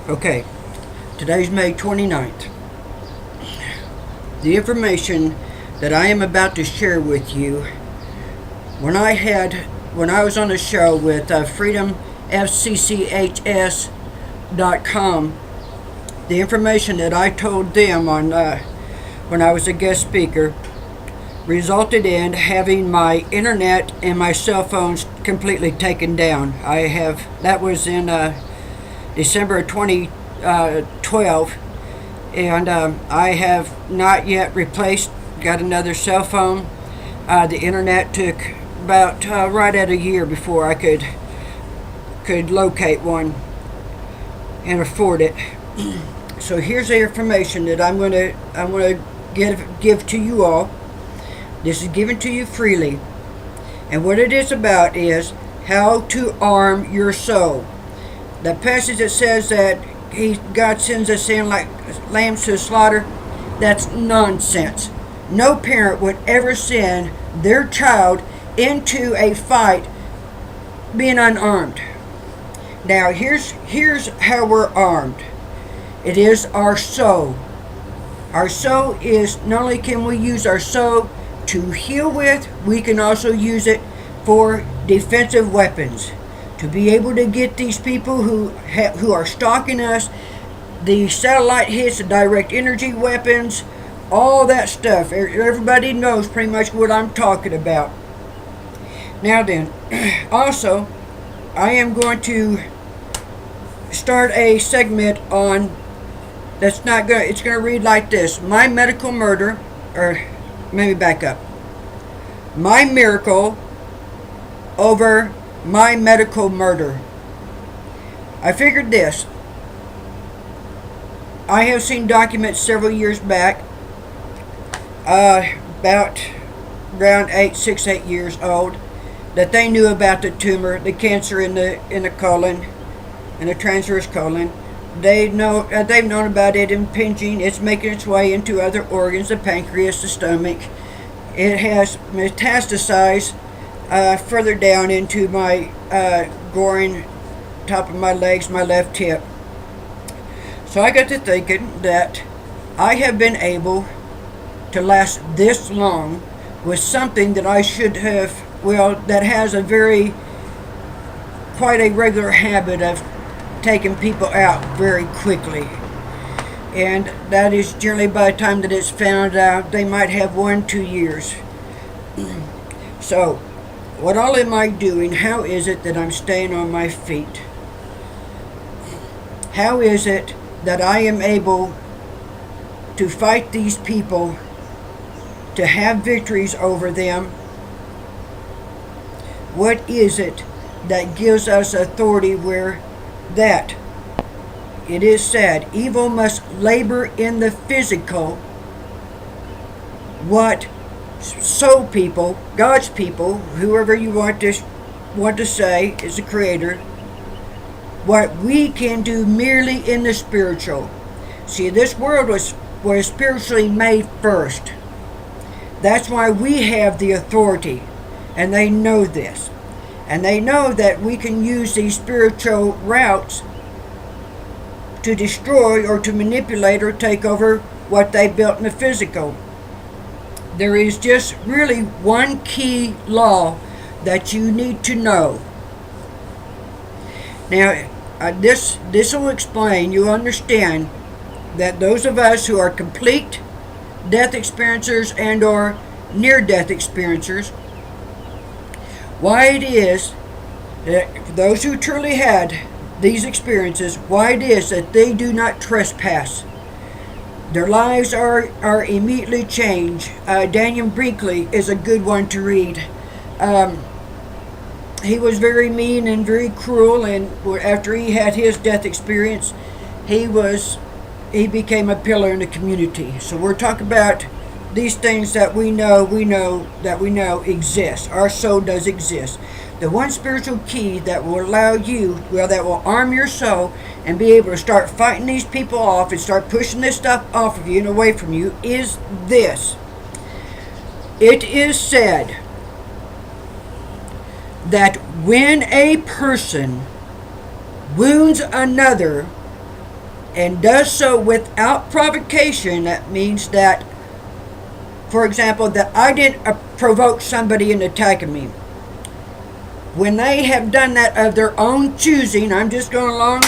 Okay, today's May 29th. The information that I am about to share with you, when I was on a show with freedomfcchs.com, the information that I told them on when I was a guest speaker resulted in having my internet and my cell phones completely taken down. That was in December of 2012, and I have not yet got another cell phone. The internet took about right at a year before I could locate one and afford it. So here's the information that I'm going to give to you all. This is given to you freely, and what it is about is how to arm your soul. The passage that says that God sends us in like lambs to the slaughter, that's nonsense. No parent would ever send their child into a fight being unarmed. Now here's how we're armed. It is our soul. Our soul is, not only can we use our soul to heal with, we can also use it for defensive weapons. To be able to get these people who are stalking us, the satellite hits, the direct energy weapons, all that stuff. Everybody knows pretty much what I'm talking about. Now then, also, I am going to start a segment on it's going to read like this: my medical murder, or maybe back up. My miracle over my medical murder. I figured this. I have seen documents several years back, about around 6, 8 years old, that they knew about the tumor, the cancer in the colon, in the transverse colon. They've known about it impinging. It's making its way into other organs, the pancreas, the stomach. It has metastasized further down into my groin, top of my legs, my left hip. So I got to thinking that I have been able to last this long with something that I should have, that has quite a regular habit of taking people out very quickly. And that is generally by the time that it's found out, they might have 1-2 years. So, what all am I doing? How is it that I'm staying on my feet? How is it that I am able to fight these people, to have victories over them? What is it that gives us authority where that it is said, evil must labor in the physical? What soul people, God's people, whoever you want to say is the creator, what we can do merely in the spiritual. See, this world was spiritually made first. That's why we have the authority, and they know this. And they know that we can use these spiritual routes to destroy or to manipulate or take over what they built in the physical. There is just really one key law that you need to know. Now, this will explain, you'll understand that those of us who are complete death experiencers and or near-death experiencers, why it is that for those who truly had these experiences, why it is that they do not trespass. Their lives are immediately changed. Daniel Brinkley is a good one to read. He was very mean and very cruel, and after he had his death experience, he became a pillar in the community. So we're talking about these things that we know exist. Our soul does exist. The one spiritual key that will allow you, that will arm your soul and be able to start fighting these people off and start pushing this stuff off of you and away from you, is this. It is said that when a person wounds another and does so without provocation, that means that, for example, that I didn't provoke somebody into attacking me. When they have done that of their own choosing, I'm just going along,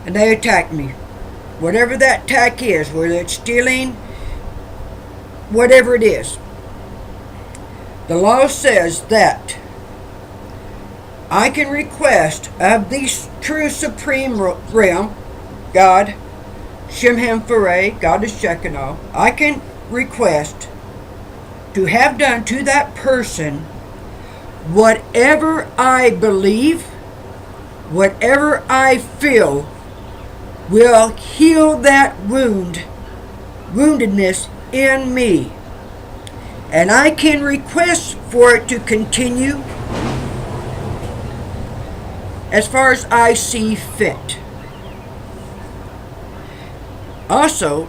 and they attack me. Whatever that attack is, whether it's stealing, whatever it is. The law says that I can request of the true supreme realm, God, Shemhem Faray, God is Shekinah, I can request to have done to that person whatever I believe, whatever I feel will heal that woundedness in me. And I can request for it to continue as far as I see fit. Also,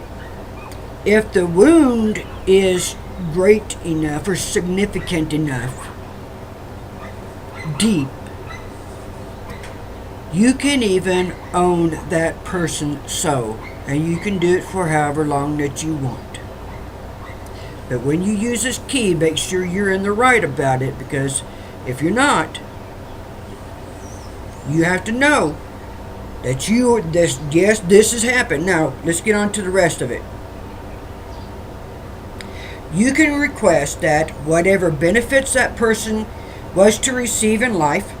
if the wound is great enough or significant enough, deep, you can even own that person's soul, and you can do it for however long that you want. But when you use this key, make sure you're in the right about it, because if you're not, you have to know that this has happened. Now, let's get on to the rest of it. You can request that whatever benefits that person was to receive in life,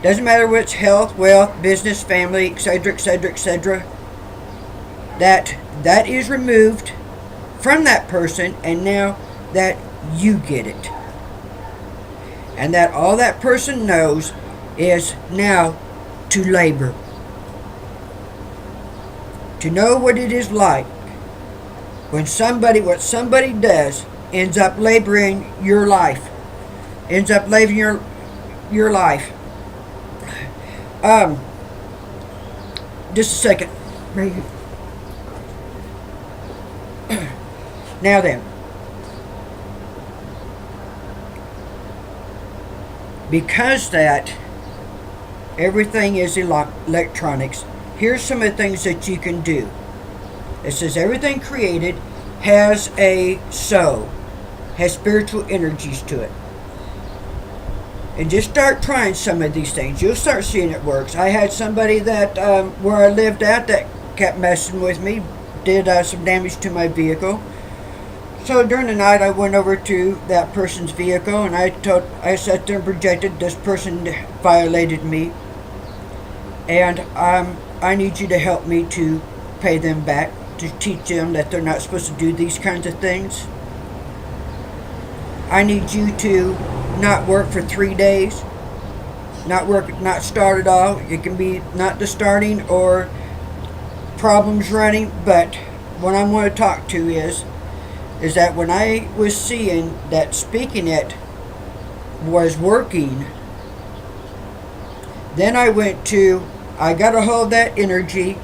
doesn't matter whether it's health, wealth, business, family, etc., etc., etc., that is removed from that person, and now that you get it. And that all that person knows is now to labor. To know what it is like when what somebody does ends up laboring your life. Ends up laboring your life. Just a second. Now then, because that everything is electronics, here's some of the things that you can do. It says everything created has a soul, has spiritual energies to it. And just start trying some of these things. You'll start seeing it works. I had somebody that, where I lived at, that kept messing with me, did some damage to my vehicle. So during the night, I went over to that person's vehicle, and I sat there and projected, this person violated me, and I need you to help me to pay them back, to teach them that they're not supposed to do these kinds of things. I need you to not work for 3 days, not start at all. It can be not the starting or problems running, but what I'm going to talk to is that when I was seeing that speaking it was working, then I got a hold of that energy.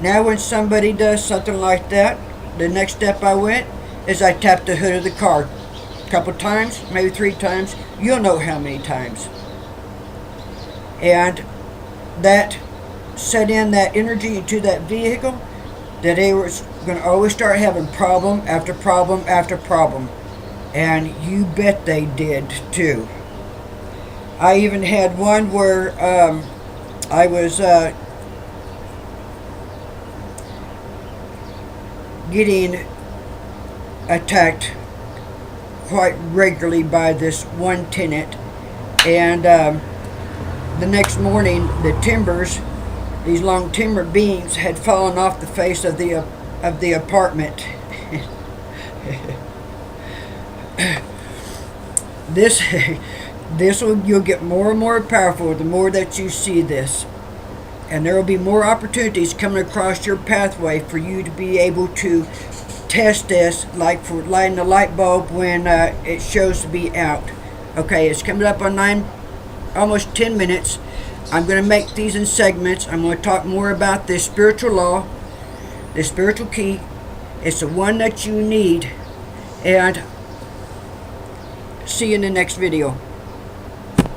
Now when somebody does something like that, the next step I went is I tapped the hood of the car a couple times, maybe 3 times. You'll know how many times. And that set in that energy into that vehicle, that they were going to always start having problem after problem after problem. And you bet they did too. I even had one where I was getting attacked quite regularly by this one tenant, and the next morning the timbers, these long timber beams, had fallen off the face of the apartment. You'll get more and more powerful the more that you see this, and there will be more opportunities coming across your pathway for you to be able to test this, like for lighting the light bulb when it shows to be out. Okay, it's coming up on almost 10 minutes. I'm going to make these in segments. I'm going to talk more about this spiritual law, this spiritual key. It's the one that you need, and see you in the next video.